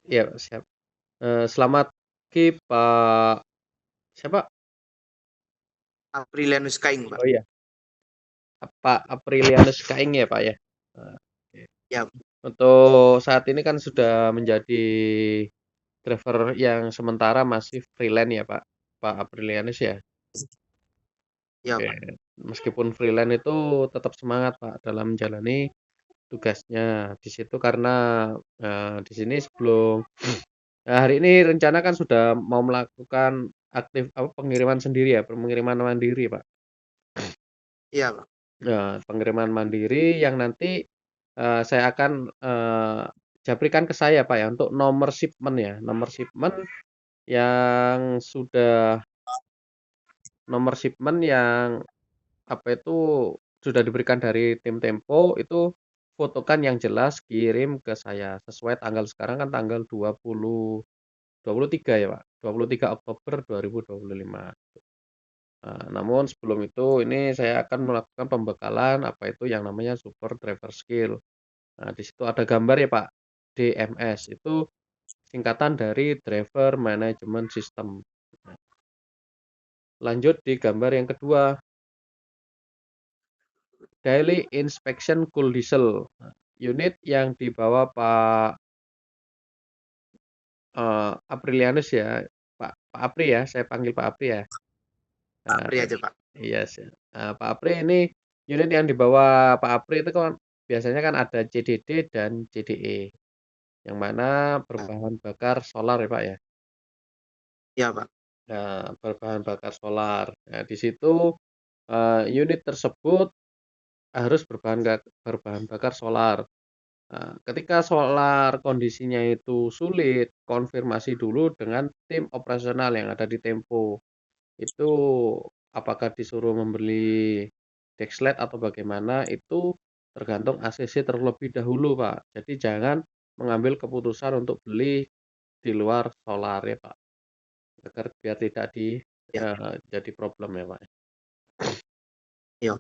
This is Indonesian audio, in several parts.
Iya, siap. Selamat pagi, Pak siapa? Aprilianus Kaing, Pak. Oh iya, Pak Aprilianus Kaing ya, Pak ya? Oke. Ya, Untuk saat ini kan sudah menjadi driver yang sementara masih freelance ya, Pak Aprilianus ya? ya, Oke. Pak. Meskipun freelance itu tetap semangat, Pak, dalam menjalani tugasnya di situ karena, di sini sebelum hari ini rencana kan sudah mau melakukan pengiriman sendiri ya, pengiriman mandiri, Pak. Iya, Pak. Pengiriman mandiri yang nanti, saya akan, jabrikan ke saya, Pak, ya, untuk nomor shipment yang sudah nomor shipment yang, apa itu, sudah diberikan dari tim Tempo, itu fotokan yang jelas, kirim ke saya, sesuai tanggal sekarang kan tanggal 23 ya, Pak, 23 Oktober 2025. Namun sebelum itu ini saya akan melakukan pembekalan, apa itu yang namanya Super Driver Skill. Nah, di situ ada gambar ya, Pak, DMS, itu singkatan dari Driver Management System. Nah, lanjut di gambar yang kedua, Daily Inspection Cool Diesel. Nah, unit yang dibawa Pak, Aprilianus ya, Pak Apri ya, saya panggil Pak Apri ya. Pak Nah, Apri aja, Pak. iya sih. Pak Apri ini unit yang dibawa Pak Apri itu kan biasanya kan ada CDD dan CDE, yang mana Ya, berbahan bakar solar ya, Pak, ya. ya, Pak. Nah, berbahan bakar solar. Nah, di situ, unit tersebut harus berbahan bakar solar. Nah, ketika solar kondisinya itu sulit, konfirmasi dulu dengan tim operasional yang ada di Tempo. Itu apakah disuruh membeli dekslet atau bagaimana, itu tergantung ACC terlebih dahulu, Pak. Jadi jangan mengambil keputusan untuk beli di luar solar ya, Pak, agar biar tidak Ya, jadi problem ya, Pak. ya.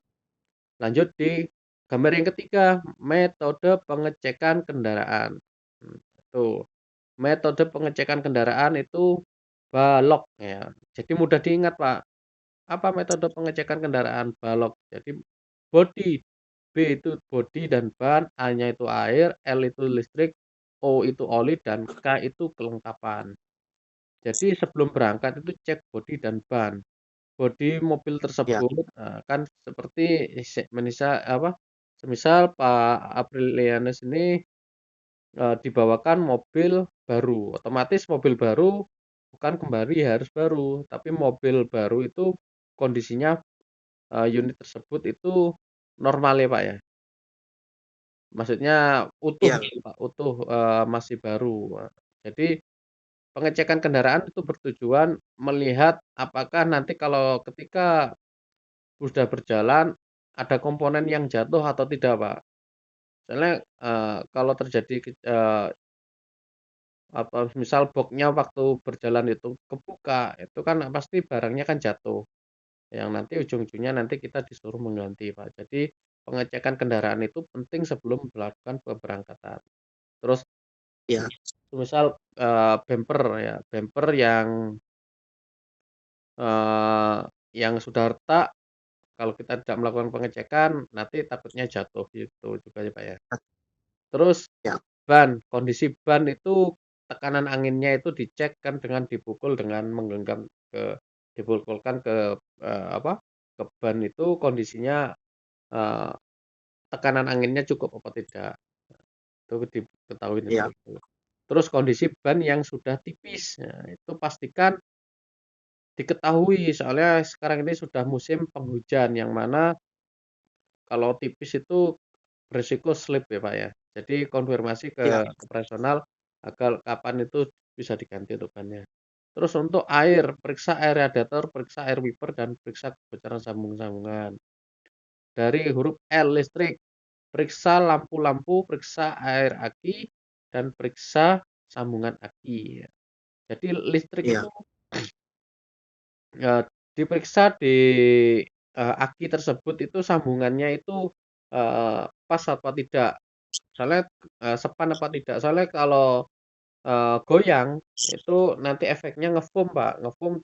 Lanjut di gambar yang ketiga, metode pengecekan kendaraan. Itu metode pengecekan kendaraan itu balok ya. Jadi mudah diingat, Pak. Apa metode pengecekan kendaraan? Balok. Jadi bodi, B itu bodi dan ban, A-nya itu air, L itu listrik, O itu oli, dan K itu kelengkapan. Jadi sebelum berangkat itu cek bodi dan ban. Bodi mobil Ya, tersebut, kan seperti semisal Pak Aprilianus ini, dibawakan mobil baru, otomatis mobil baru bukan kembali harus baru, tapi mobil baru itu kondisinya, unit tersebut itu normal ya, Pak, ya. Maksudnya utuh iya, gitu, Pak, utuh, masih baru. Jadi pengecekan kendaraan itu bertujuan melihat apakah nanti kalau ketika sudah berjalan, ada komponen yang jatuh atau tidak, Pak. Soalnya, kalau terjadi misal boxnya waktu berjalan itu kebuka, itu kan pasti barangnya kan jatuh, yang nanti ujung-ujungnya nanti kita disuruh mengganti, Pak. Jadi pengecekan kendaraan itu penting sebelum melakukan pemberangkatan. Terus iya, misal, bumper ya, bumper eee, yang sudah retak, kalau kita tidak melakukan pengecekan, nanti takutnya jatuh gitu juga ya, Pak, ya. Terus ya, kondisi ban itu tekanan anginnya itu dicek kan dengan menggenggam dipukulkan ke, apa, ke ban itu kondisinya, eee, tekanan anginnya cukup apa tidak, itu diketahui iya, itu. Terus kondisi ban yang sudah tipis, nah itu pastikan diketahui soalnya sekarang ini sudah musim penghujan yang mana kalau tipis itu beresiko slip ya, Pak, ya. Jadi konfirmasi ke iya, operasional agar kapan itu bisa diganti untuk bannya. Terus untuk air, periksa air radiator, periksa air wiper, dan periksa kebocoran sambung-sambungan. Dari huruf L listrik, periksa lampu-lampu, periksa air aki, dan periksa sambungan aki. Jadi listrik iya, itu, diperiksa di, aki tersebut itu sambungannya itu, pas apa tidak. Soalnya, sepan apa tidak. Soalnya kalau goyang, itu nanti efeknya ngefoam, Pak. Ngefoam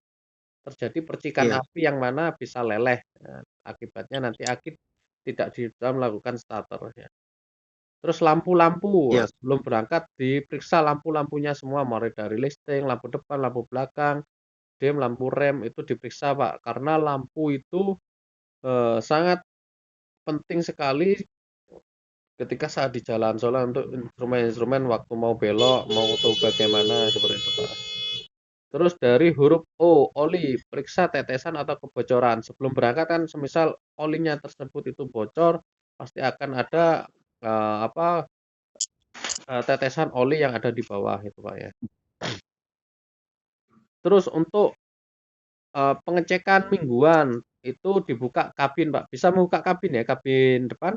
terjadi percikan Iya, api yang mana bisa leleh. Akibatnya nanti aki tidak bisa melakukan starter ya. Terus lampu-lampu, iya, sebelum berangkat diperiksa lampu-lampunya semua, mulai dari listing, lampu depan, lampu belakang, dim, lampu rem, itu diperiksa, Pak. Karena lampu itu sangat penting sekali ketika saat di jalan, soalnya untuk instrumen-instrumen waktu mau belok, mau tuh bagaimana, seperti itu, Pak. Terus dari huruf O, oli, periksa tetesan atau kebocoran. Sebelum berangkat kan semisal olinya tersebut itu bocor, pasti akan ada tetesan oli yang ada di bawah itu, Pak, ya. Terus untuk pengecekan mingguan itu dibuka kabin, Pak. Bisa membuka kabin ya, kabin depan.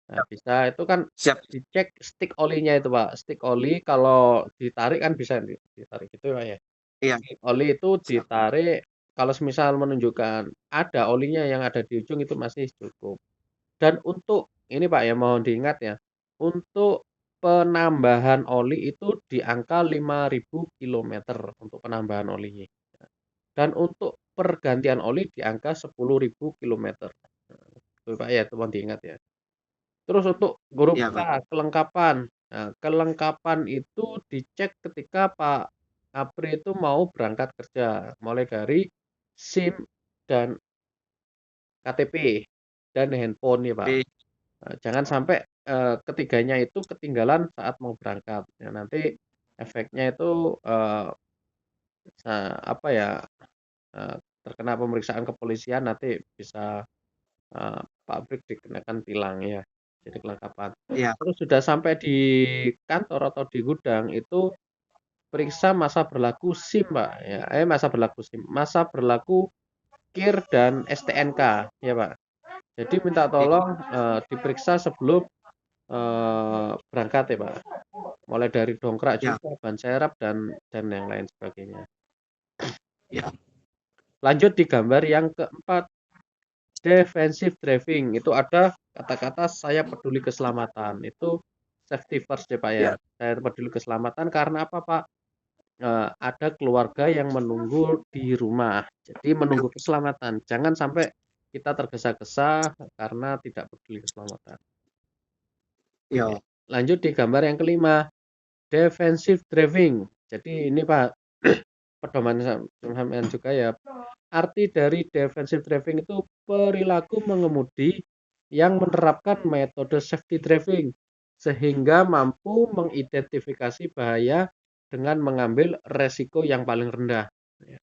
Nah, bisa itu kan siap. dicek stick olinya itu, Pak. Stick oli kalau ditarik kan bisa ditarik gitu, Pak, ya. Iya, Oli itu siap. ditarik kalau semisal menunjukkan ada olinya yang ada di ujung itu masih cukup. Dan untuk ini, Pak, ya mohon diingat ya, untuk penambahan oli itu di angka 5.000 kilometer untuk penambahan olinya. Dan untuk pergantian oli di angka 10.000 kilometer. Itu, Pak, ya, itu mohon diingat ya. Terus untuk huruf Iya, K, Pak. kelengkapan. Nah, kelengkapan itu dicek ketika Pak Apri itu mau berangkat kerja, mulai dari SIM dan KTP dan handphone ya, Pak. Di Jangan sampai ketiganya itu ketinggalan saat mau berangkat. Ya, nanti efeknya itu apa ya, terkena pemeriksaan kepolisian nanti bisa pabrik dikenakan tilang ya. Jadi kelengkapan. iya, Terus sudah sampai di kantor atau di gudang itu periksa masa berlaku SIM, Pak, ya. Masa berlaku SIM, masa berlaku KIR dan STNK, ya, Pak. Jadi minta iya, tolong diperiksa sebelum berangkat ya, Pak. Mulai dari dongkrak iya, juga, ban serep dan yang lain sebagainya. iya, Lanjut di gambar yang keempat, defensive driving. Itu ada kata-kata saya peduli keselamatan. Itu safety first ya, Pak, ya. iya, Saya peduli keselamatan karena apa, Pak? Ada keluarga yang menunggu di rumah. Jadi menunggu keselamatan. Jangan sampai kita tergesa-gesa karena tidak peduli keselamatan. Oke. iya, Lanjut di gambar yang kelima, defensive driving. Jadi ini, Pak, pedoman sampean juga ya. Arti dari defensive driving itu perilaku mengemudi yang menerapkan metode safety driving sehingga mampu mengidentifikasi bahaya dengan mengambil resiko yang paling rendah. Ya.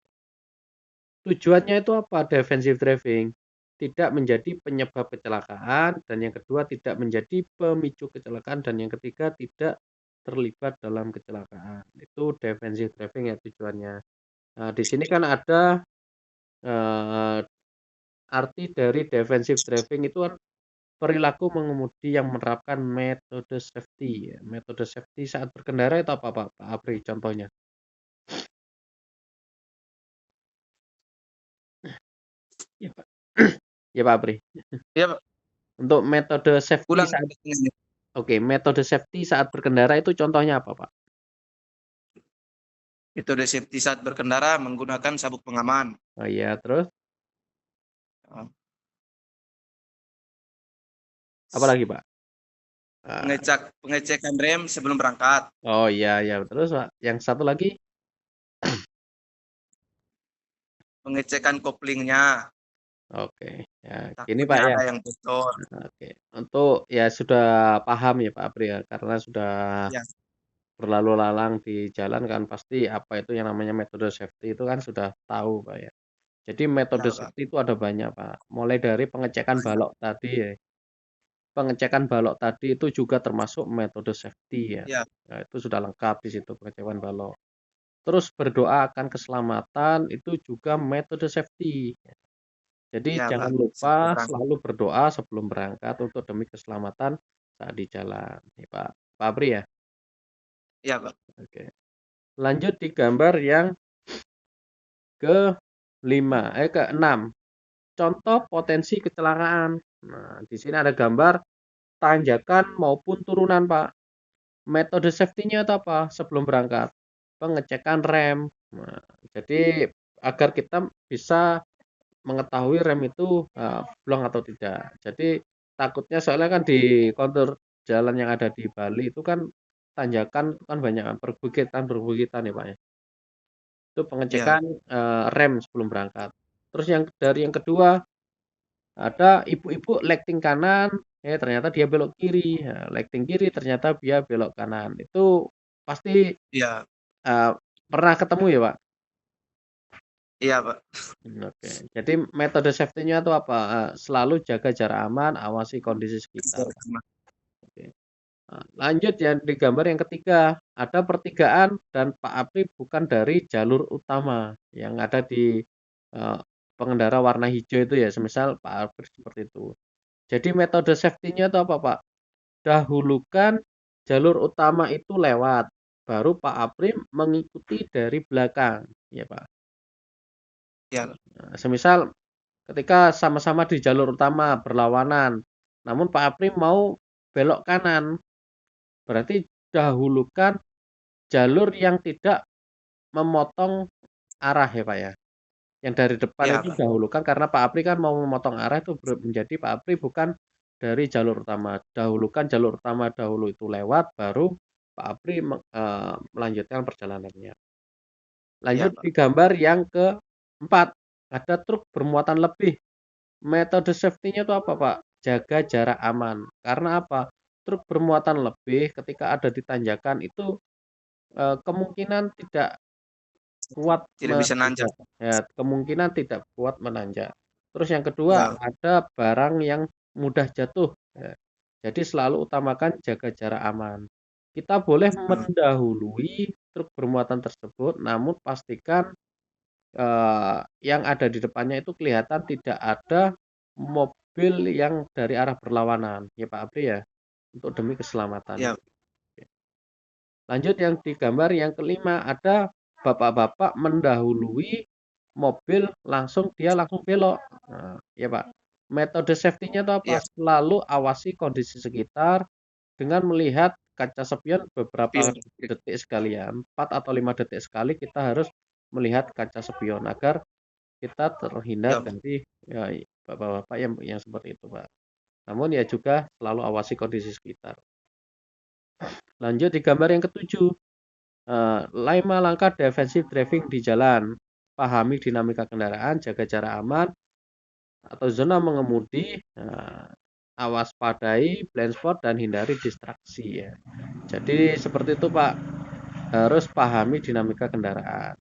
Tujuannya itu apa? Defensive driving. Tidak menjadi penyebab kecelakaan, dan yang kedua tidak menjadi pemicu kecelakaan, dan yang ketiga tidak terlibat dalam kecelakaan. Itu defensive driving ya tujuannya. Nah, di sini kan ada eh, arti dari defensive driving itu kan perilaku mengemudi yang menerapkan metode safety ya. Metode safety saat berkendara itu apa, Pak Apri contohnya? Ya, Pak. Ya, Pak Apri. iya, Pak. Untuk metode safety Ulang. saat Oke, metode safety saat berkendara itu contohnya apa, Pak? Metode safety saat berkendara menggunakan sabuk pengaman. Oh iya, terus Oh, apa lagi, Pak? Ah, Pengecekan rem sebelum berangkat. oh iya, iya, terus, Pak, yang satu lagi? Pengecekan koplingnya. Oke, ya gini, Takutnya Pak, ya. ada yang bocor. Oke, untuk ya sudah paham ya, Pak Apri, ya, karena sudah Ya, berlalu lalang di jalan kan pasti apa itu yang namanya metode safety itu kan sudah tahu, Pak, ya. Jadi metode ya, Pak. safety itu ada banyak, Pak. Mulai dari pengecekan Banyak. balok tadi ya. Pengecekan balok tadi itu juga termasuk metode safety ya. Ya, Nah, itu sudah lengkap di situ pengecekan balok. Terus berdoa akan keselamatan itu juga metode safety. Jadi ya, Pak. jangan Sebelum lupa berangkat. selalu berdoa sebelum berangkat untuk demi keselamatan saat di jalan. Nih, Pak Apri ya. Ya, Pak. Oke. Lanjut di gambar yang ke-6. Contoh potensi kecelakaan. Nah, di sini ada gambar tanjakan maupun turunan, Pak. Metode safety-nya itu apa sebelum berangkat? pengecekan rem. Nah, jadi agar kita bisa mengetahui rem itu blong atau tidak. Jadi takutnya soalnya kan di kontur jalan yang ada di Bali itu kan tanjakan itu kan banyak perbukitan ya Pak ya. Itu Ya, pengecekan rem sebelum berangkat. Terus yang kedua ada ibu-ibu lighting kanan, ternyata dia belok kiri. Nah, lighting kiri ternyata dia belok kanan. Itu pasti ya, eh, pernah ketemu ya Pak? iya Pak. Oke. Jadi metode safety-nya itu apa? Selalu jaga jarak aman, awasi kondisi sekitar. Oke. Nah, lanjut yang di gambar yang ketiga, ada pertigaan dan Pak Apri bukan dari jalur utama yang ada di eh, pengendara warna hijau itu ya, semisal Pak Apri seperti itu. Jadi metode safety-nya itu apa Pak? Dahulukan jalur utama itu lewat, baru Pak Apri mengikuti dari belakang, ya Pak. Ya, Nah, semisal ketika sama-sama di jalur utama berlawanan, namun Pak Apri mau belok kanan, berarti dahulukan jalur yang tidak memotong arah ya Pak ya. Yang dari depan ya itu Pak. dahulukan karena Pak Apri kan mau memotong arah itu menjadi Pak Apri bukan dari jalur utama. Dahulukan jalur utama dahulu itu lewat, baru Pak Apri melanjutkan perjalanannya. Ya Lanjut di Pak. gambar yang keempat, ada truk bermuatan lebih. Metode safety-nya itu apa, Pak? Jaga jarak aman. Karena apa? Truk bermuatan lebih ketika ada di tanjakan itu kemungkinan tidak kuat Tidak bisa nanjak. menanjak. Ya, kemungkinan tidak kuat menanjak. Terus yang kedua, Ya, ada barang yang mudah jatuh. Ya. Jadi selalu utamakan jaga jarak aman. Kita boleh hmm, mendahului truk bermuatan tersebut, namun pastikan yang ada di depannya itu kelihatan tidak ada mobil yang dari arah berlawanan, ya Pak Apri ya, untuk demi keselamatan. ya, Lanjut yang di gambar yang kelima, ada bapak-bapak mendahului mobil dia langsung belok. Nah, ya Pak. Metode safety-nya itu apa? ya. Selalu awasi kondisi sekitar dengan melihat kaca spion beberapa Spion. detik sekali ya, 4 atau 5 detik sekali kita harus melihat kaca spion agar kita terhindar Ya, Pak. dari ya, bapak-bapak yang seperti itu, Pak. Namun ya juga selalu awasi kondisi sekitar. Lanjut di gambar yang ketujuh, 5 langkah defensif driving di jalan. Pahami dinamika kendaraan, jaga jarak aman atau zona mengemudi, awas padai blind spot dan hindari distraksi ya. Jadi seperti itu Pak, harus pahami dinamika kendaraan.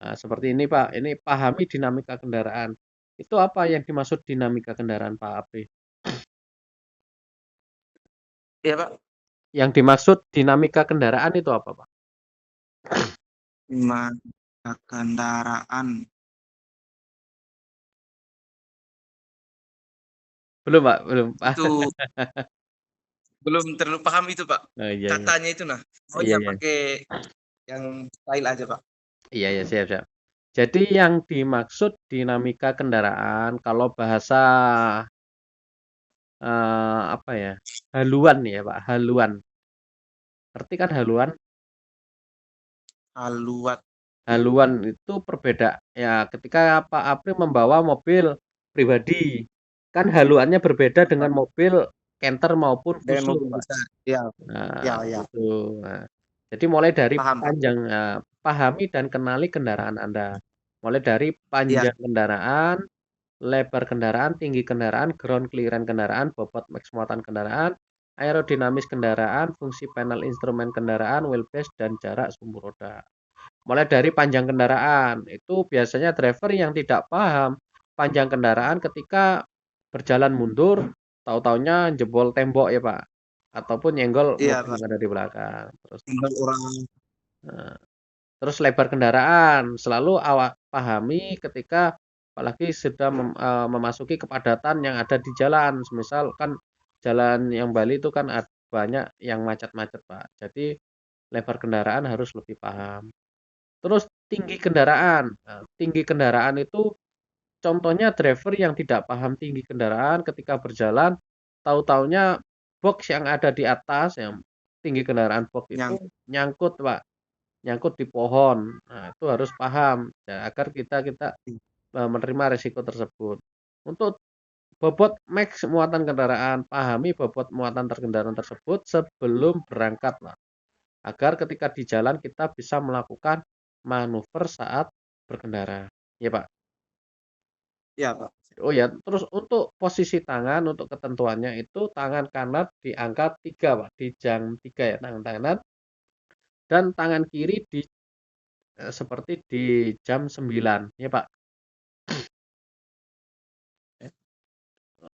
Nah, seperti ini Pak, ini pahami dinamika kendaraan. Itu apa yang dimaksud dinamika kendaraan Pak Apri? Iya Pak. Yang dimaksud dinamika kendaraan itu apa Pak? Lima kendaraan. Belum Pak, belum Pak. Itu belum terlalu paham itu Pak. Oh, iya, iya. Katanya itu nah. Oh Iya, iya iya. pakai yang style aja Pak. Iya, iya, siap, siap. Jadi yang dimaksud dinamika kendaraan kalau bahasa apa ya? Haluan ya, Pak, haluan. Ngerti kan haluan? Haluat. Haluan itu perbeda ya ketika Pak Apri membawa mobil pribadi. Kan haluannya berbeda dengan mobil Canter maupun Dengan Fuso, mobil Pak. besar. Iya, Nah, iya, iya. itu. Nah, jadi mulai dari Paham Pak. panjang, pahami dan kenali kendaraan Anda. Mulai dari Iya, panjang kendaraan, lebar kendaraan, tinggi kendaraan, ground clearance kendaraan, bobot max muatan kendaraan, aerodinamis kendaraan, fungsi panel instrumen kendaraan, wheelbase, dan jarak sumbu roda. Mulai dari panjang kendaraan, itu biasanya driver yang tidak paham panjang kendaraan ketika berjalan mundur, tahu-taunya jebol tembok ya Pak, ataupun nyenggol iya mobil Pak. yang ada di belakang. Tinggal orang. Nah, terus lebar kendaraan, selalu pahami ketika apalagi sudah memasuki kepadatan yang ada di jalan. Misal kan jalan yang Bali itu kan banyak yang macet-macet Pak. Jadi lebar kendaraan harus lebih paham. Terus tinggi kendaraan. Nah, tinggi kendaraan itu contohnya driver yang tidak paham tinggi kendaraan ketika berjalan, tahu-taunya box yang ada di atas, yang tinggi kendaraan box itu Yang nyangkut, Pak. nyangkut di pohon. Nah, itu harus paham ya, agar kita kita menerima resiko tersebut. Untuk bobot max muatan kendaraan, pahami bobot muatan kendaraan tersebut sebelum berangkat, Pak, agar ketika di jalan kita bisa melakukan manuver saat berkendara. Ya, Pak. Iya, Pak. Oh ya, terus untuk posisi tangan, untuk ketentuannya itu tangan kanan diangkat 3, Pak, di jam 3 ya, tangan kanan, dan tangan kiri seperti di jam 9 ya, Pak.